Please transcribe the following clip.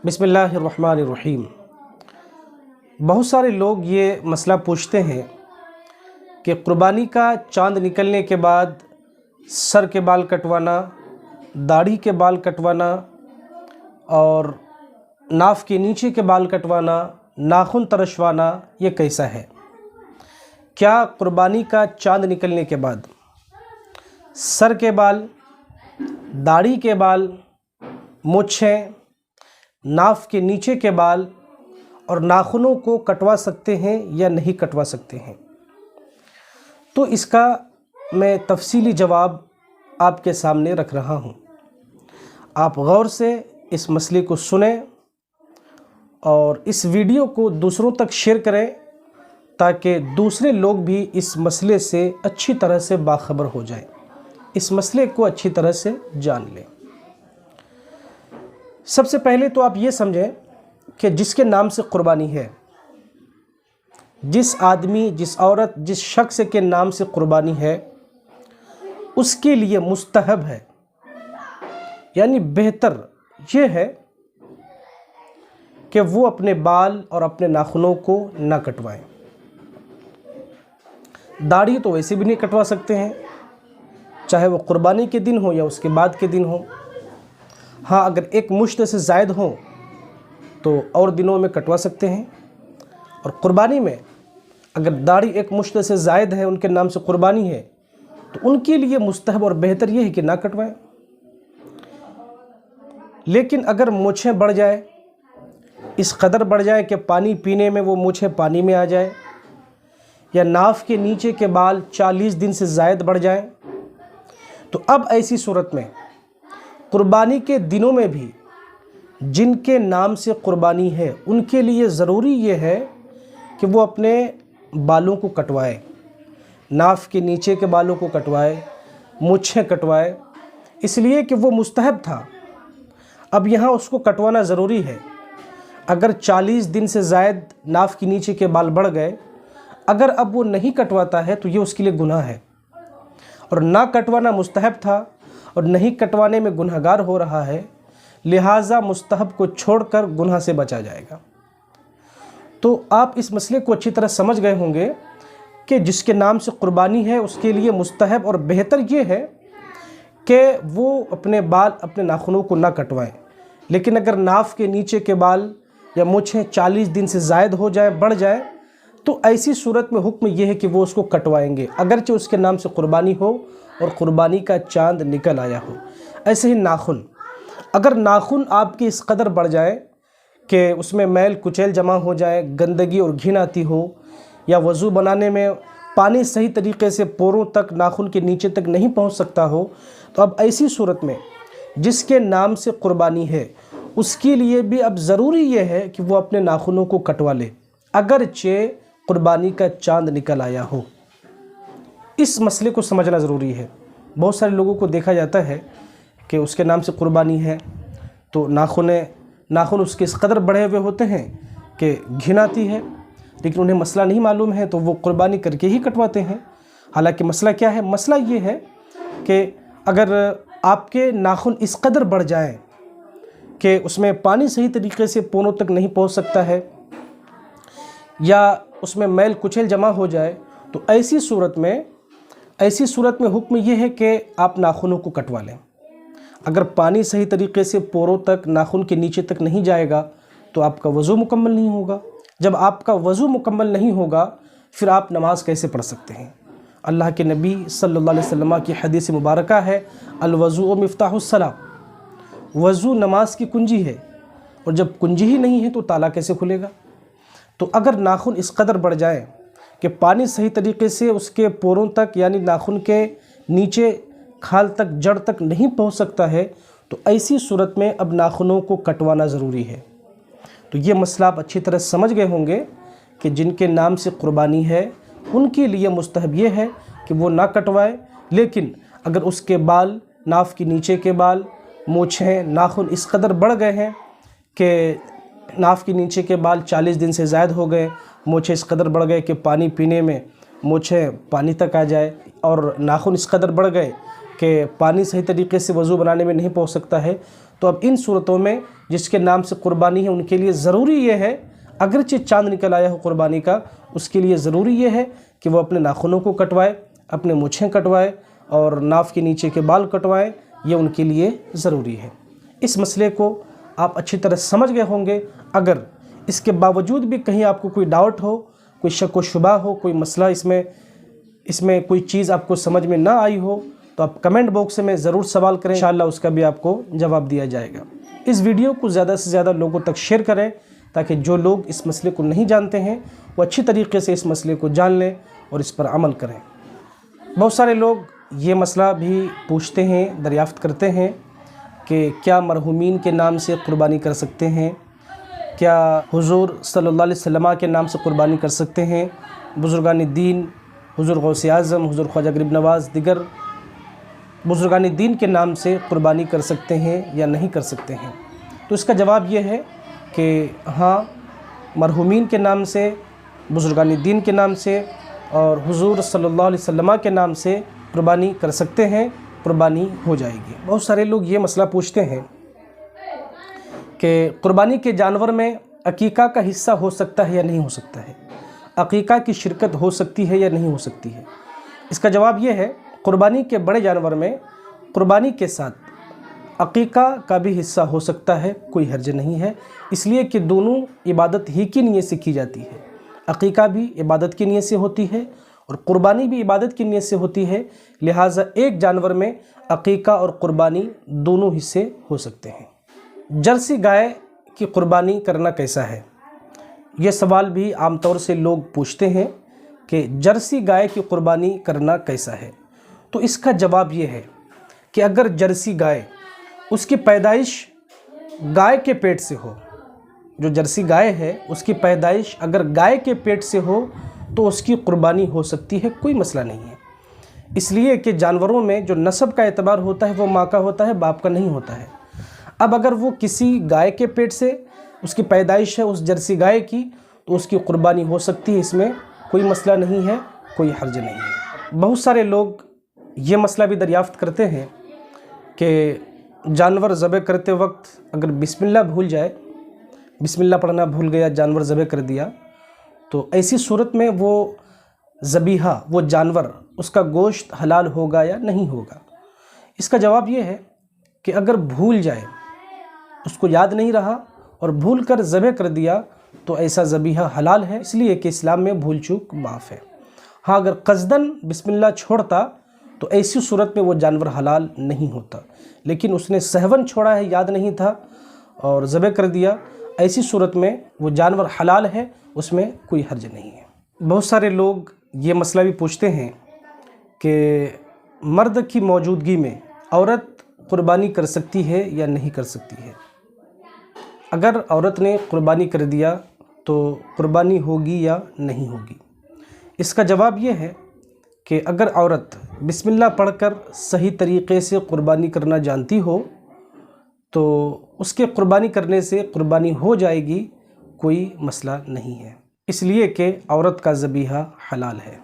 بسم اللہ الرحمن الرحیم۔ بہت سارے لوگ یہ مسئلہ پوچھتے ہیں کہ قربانی کا چاند نکلنے کے بعد سر کے بال کٹوانا، داڑھی کے بال کٹوانا اور ناف کے نیچے کے بال کٹوانا، ناخن ترشوانا یہ کیسا ہے؟ کیا قربانی کا چاند نکلنے کے بعد سر کے بال، داڑھی کے بال، مونچھیں، ناف کے نیچے کے بال اور ناخنوں کو کٹوا سکتے ہیں یا نہیں کٹوا سکتے ہیں؟ تو اس کا میں تفصیلی جواب آپ کے سامنے رکھ رہا ہوں۔ آپ غور سے اس مسئلے کو سنیں اور اس ویڈیو کو دوسروں تک شیئر کریں تاکہ دوسرے لوگ بھی اس مسئلے سے اچھی طرح سے باخبر ہو جائیں، اس مسئلے کو اچھی طرح سے جان لیں۔ سب سے پہلے تو آپ یہ سمجھیں کہ جس کے نام سے قربانی ہے، جس آدمی، جس عورت، جس شخص کے نام سے قربانی ہے، اس کے لیے مستحب ہے، یعنی بہتر یہ ہے کہ وہ اپنے بال اور اپنے ناخنوں کو نہ کٹوائیں۔ داڑھی تو ویسے بھی نہیں کٹوا سکتے ہیں، چاہے وہ قربانی کے دن ہو یا اس کے بعد کے دن ہو۔ ہاں، اگر ایک مشت سے زائد ہو تو اور دنوں میں کٹوا سکتے ہیں، اور قربانی میں اگر داڑھی ایک مشت سے زائد ہے، ان کے نام سے قربانی ہے، تو ان کے لیے مستحب اور بہتر یہ ہے کہ نہ کٹوائیں۔ لیکن اگر مونچھیں بڑھ جائے، اس قدر بڑھ جائے کہ پانی پینے میں وہ مونچھیں پانی میں آ جائے، یا ناف کے نیچے کے بال 40 دن سے زائد بڑھ جائیں، تو اب ایسی صورت میں قربانی کے دنوں میں بھی جن کے نام سے قربانی ہے ان کے لیے ضروری یہ ہے کہ وہ اپنے بالوں کو کٹوائے، ناف کے نیچے کے بالوں کو کٹوائے، مونچھیں کٹوائے، اس لیے کہ وہ مستحب تھا، اب یہاں اس کو کٹوانا ضروری ہے۔ اگر 40 دن سے زائد ناف کے نیچے کے بال بڑھ گئے، اگر اب وہ نہیں کٹواتا ہے تو یہ اس کے لیے گناہ ہے، اور نہ کٹوانا مستحب تھا اور نہیں کٹوانے میں گنہگار ہو رہا ہے، لہٰذا مستحب کو چھوڑ کر گناہ سے بچا جائے گا۔ تو آپ اس مسئلے کو اچھی طرح سمجھ گئے ہوں گے کہ جس کے نام سے قربانی ہے اس کے لیے مستحب اور بہتر یہ ہے کہ وہ اپنے بال، اپنے ناخنوں کو نہ کٹوائیں۔ لیکن اگر ناف کے نیچے کے بال یا مونچھیں 40 دن سے زائد ہو جائے، بڑھ جائے، تو ایسی صورت میں حکم یہ ہے کہ وہ اس کو کٹوائیں گے، اگرچہ اس کے نام سے قربانی ہو اور قربانی کا چاند نکل آیا ہو۔ ایسے ہی ناخن، اگر ناخن آپ کی اس قدر بڑھ جائے کہ اس میں میل کچیل جمع ہو جائے، گندگی اور گھن آتی ہو، یا وضو بنانے میں پانی صحیح طریقے سے پوروں تک، ناخن کے نیچے تک نہیں پہنچ سکتا ہو، تو اب ایسی صورت میں جس کے نام سے قربانی ہے اس کے لیے بھی اب ضروری یہ ہے کہ وہ اپنے ناخنوں کو کٹوا لے، اگرچہ قربانی کا چاند نکل آیا ہو۔ اس مسئلے کو سمجھنا ضروری ہے۔ بہت سارے لوگوں کو دیکھا جاتا ہے کہ اس کے نام سے قربانی ہے تو ناخن اس کے اس قدر بڑھے ہوئے ہوتے ہیں کہ گھن آتی ہے، لیکن انہیں مسئلہ نہیں معلوم ہے تو وہ قربانی کر کے ہی کٹواتے ہیں۔ حالانکہ مسئلہ کیا ہے؟ مسئلہ یہ ہے کہ اگر آپ کے ناخن اس قدر بڑھ جائیں کہ اس میں پانی صحیح طریقے سے پونوں تک نہیں پہنچ سکتا ہے، یا اس میں میل کچیل جمع ہو جائے، تو ایسی صورت میں حکم یہ ہے کہ آپ ناخنوں کو کٹوا لیں۔ اگر پانی صحیح طریقے سے پوروں تک، ناخن کے نیچے تک نہیں جائے گا تو آپ کا وضو مکمل نہیں ہوگا۔ جب آپ کا وضو مکمل نہیں ہوگا پھر آپ نماز کیسے پڑھ سکتے ہیں؟ اللہ کے نبی صلی اللہ علیہ وسلم کی حدیث مبارکہ ہے، الوضوء مفتاح الصلاۃ، وضو نماز کی کنجی ہے، اور جب کنجی ہی نہیں ہے تو تالا کیسے کھلے گا؟ تو اگر ناخن اس قدر بڑھ جائیں کہ پانی صحیح طریقے سے اس کے پوروں تک، یعنی ناخن کے نیچے کھال تک، جڑ تک نہیں پہنچ سکتا ہے، تو ایسی صورت میں اب ناخنوں کو کٹوانا ضروری ہے۔ تو یہ مسئلہ آپ اچھی طرح سمجھ گئے ہوں گے کہ جن کے نام سے قربانی ہے ان کے لیے مستحب یہ ہے کہ وہ نہ کٹوائے، لیکن اگر اس کے بال، ناف کے نیچے کے بال، مونچھیں، ناخن اس قدر بڑھ گئے ہیں کہ ناف کے نیچے کے بال 40 دن سے زائد ہو گئے، مونچھیں اس قدر بڑھ گئے کہ پانی پینے میں مونچھیں پانی تک آ جائے، اور ناخن اس قدر بڑھ گئے کہ پانی صحیح طریقے سے وضو بنانے میں نہیں پہنچ سکتا ہے، تو اب ان صورتوں میں جس کے نام سے قربانی ہے ان کے لیے ضروری یہ ہے، اگرچہ چاند نکل آیا ہو قربانی کا، اس کے لیے ضروری یہ ہے کہ وہ اپنے ناخنوں کو کٹوائے، اپنے مونچھیں کٹوائے اور ناف کے نیچے کے بال کٹوائیں، یہ ان کے لیے ضروری ہے۔ اس مسئلے کو آپ اچھی طرح سمجھ گئے ہوں گے۔ اگر اس کے باوجود بھی کہیں آپ کو کوئی ڈاؤٹ ہو، کوئی شک و شبہ ہو، کوئی مسئلہ اس میں کوئی چیز آپ کو سمجھ میں نہ آئی ہو، تو آپ کمنٹ باکس میں ضرور سوال کریں، انشاءاللہ اس کا بھی آپ کو جواب دیا جائے گا۔ اس ویڈیو کو زیادہ سے زیادہ لوگوں تک شیئر کریں تاکہ جو لوگ اس مسئلے کو نہیں جانتے ہیں وہ اچھی طریقے سے اس مسئلے کو جان لیں اور اس پر عمل کریں۔ بہت سارے لوگ یہ مسئلہ بھی پوچھتے ہیں، دریافت کرتے ہیں کہ کیا مرحومین کے نام سے قربانی کر سکتے ہیں؟ کیا حضور صلی اللہ علیہ وسلم کے نام سے قربانی کر سکتے ہیں؟ بزرگان دین، حضور غوث اعظم، حضور خواجہ غریب نواز، دیگر بزرگان دین کے نام سے قربانی کر سکتے ہیں یا نہیں کر سکتے ہیں؟ تو اس کا جواب یہ ہے کہ ہاں، مرحومین کے نام سے، بزرگان دین کے نام سے اور حضور صلی اللہ علیہ وسلم کے نام سے قربانی کر سکتے ہیں، قربانی ہو جائے گی۔ بہت سارے لوگ یہ مسئلہ پوچھتے ہیں کہ قربانی کے جانور میں عقیقہ کا حصہ ہو سکتا ہے یا نہیں ہو سکتا ہے، عقیقہ کی شرکت ہو سکتی ہے یا نہیں ہو سکتی ہے؟ اس کا جواب یہ ہے، قربانی کے بڑے جانور میں قربانی کے ساتھ عقیقہ کا بھی حصہ ہو سکتا ہے، کوئی حرج نہیں ہے، اس لیے کہ دونوں عبادت ہی کی نیت سے کی جاتی ہے۔ عقیقہ بھی عبادت کی نیت سے ہوتی ہے اور قربانی بھی عبادت کی نیت سے ہوتی ہے، لہٰذا ایک جانور میں عقیقہ اور قربانی دونوں حصے ہو سکتے ہیں۔ جرسی گائے کی قربانی کرنا کیسا ہے؟ یہ سوال بھی عام طور سے لوگ پوچھتے ہیں کہ جرسی گائے کی قربانی کرنا کیسا ہے؟ تو اس کا جواب یہ ہے کہ اگر جرسی گائے، اس کی پیدائش گائے کے پیٹ سے ہو، جو جرسی گائے ہے اس کی پیدائش اگر گائے کے پیٹ سے ہو تو اس کی قربانی ہو سکتی ہے، کوئی مسئلہ نہیں ہے، اس لیے کہ جانوروں میں جو نسب کا اعتبار ہوتا ہے وہ ماں کا ہوتا ہے، باپ کا نہیں ہوتا ہے۔ اب اگر وہ کسی گائے کے پیٹ سے اس کی پیدائش ہے اس جرسی گائے کی، تو اس کی قربانی ہو سکتی ہے، اس میں کوئی مسئلہ نہیں ہے، کوئی حرج نہیں ہے۔ بہت سارے لوگ یہ مسئلہ بھی دریافت کرتے ہیں کہ جانور ذبح کرتے وقت اگر بسم اللہ بھول جائے، بسم اللہ پڑھنا بھول گیا، جانور ذبح کر دیا، تو ایسی صورت میں وہ ذبیحہ، وہ جانور، اس کا گوشت حلال ہوگا یا نہیں ہوگا؟ اس کا جواب یہ ہے کہ اگر بھول جائے، اس کو یاد نہیں رہا اور بھول کر ذبح کر دیا تو ایسا ذبیحہ حلال ہے، اس لیے کہ اسلام میں بھول چوک معاف ہے۔ ہاں، اگر قصداً بسم اللہ چھوڑتا تو ایسی صورت میں وہ جانور حلال نہیں ہوتا، لیکن اس نے سہون چھوڑا ہے، یاد نہیں تھا اور ذبح کر دیا، ایسی صورت میں وہ جانور حلال ہے، اس میں کوئی حرج نہیں ہے۔ بہت سارے لوگ یہ مسئلہ بھی پوچھتے ہیں کہ مرد کی موجودگی میں عورت قربانی کر سکتی ہے یا نہیں کر سکتی ہے؟ اگر عورت نے قربانی کر دیا تو قربانی ہوگی یا نہیں ہوگی؟ اس کا جواب یہ ہے کہ اگر عورت بسم اللہ پڑھ کر صحیح طریقے سے قربانی کرنا جانتی ہو تو اس کے قربانی کرنے سے قربانی ہو جائے گی، کوئی مسئلہ نہیں ہے، اس لیے کہ عورت کا ذبیحہ حلال ہے۔